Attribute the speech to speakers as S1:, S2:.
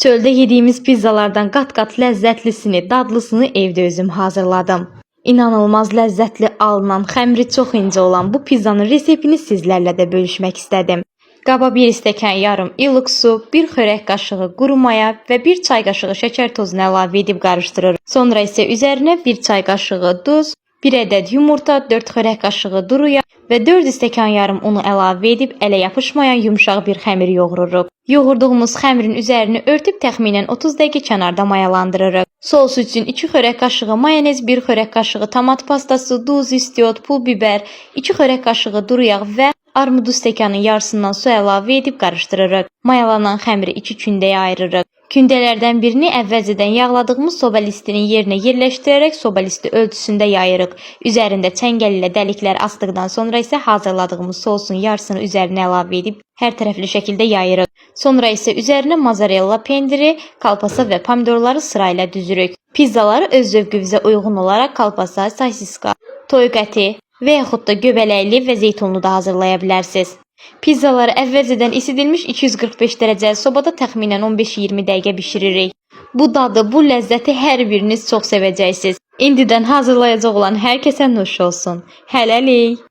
S1: Çöldə yediyimiz pizzalardan qat-qat ləzzətlisini, dadlısını evdə özüm hazırladım. İnanılmaz ləzzətli alınan, xəmiri çox incə olan bu pizzanın reseptini sizlərlə də bölüşmək istədim. Qaba 1 stəkan yarım ilıq su, 1 xörək qaşığı quru maya və 1 çay qaşığı şəkər tozunu əlavə edib qarışdırırıq. Sonra isə üzərinə 1 çay qaşığı duz, 1 ədəd yumurta, 4 xörək qaşığı duru yağ və 4 stəkan yarım unu əlavə edib ələ yapışmayan yumşaq bir xəmir yoğururuq. Yoğurduğumuz xəmirin üzərini örtüb təxminən 30 dəqiqə kənarda mayalandırırıq. Sos üçün 2 xörək qaşığı mayonez, 1 xörək qaşığı tomat pastası, duz, istiot, pul biber, 2 xörək qaşığı duru yağ və armudu stəkanın yarısından su əlavə edib qarışdırırıq. Mayalanan xəmiri 2 kündəyə ayırırıq. Kündələrdən birini əvvəlcədən yağladığımız soba listinin yerinə yerləşdirərək soba listi ölçüsündə yayırıq. Üzərində çəngəl ilə dəliklər asdıqdan sonra isə hazırladığımız sosun yarısını üzərinə əlavə edib hər tərəfli şəkildə yayırıq. Sonra isə üzərinə mozzarella pendiri, kalpasa və pomidorları sırayla düzürük. Pizzaları öz zövqünüzə uyğun olaraq kalpasa, sosiska, toyuq əti və yaxud da göbələkli və zeytunlu da hazırlaya bilərsiniz. Pizzaları əvvəlcədən isidilmiş 245 dərəcəli sobada təxminən 15-20 dəqiqə bişiririk. Bu dadı, bu ləzzəti hər biriniz çox sevəcəksiniz. İndidən hazırlayacaq olan hər kəsə nuş olsun. Hələlik!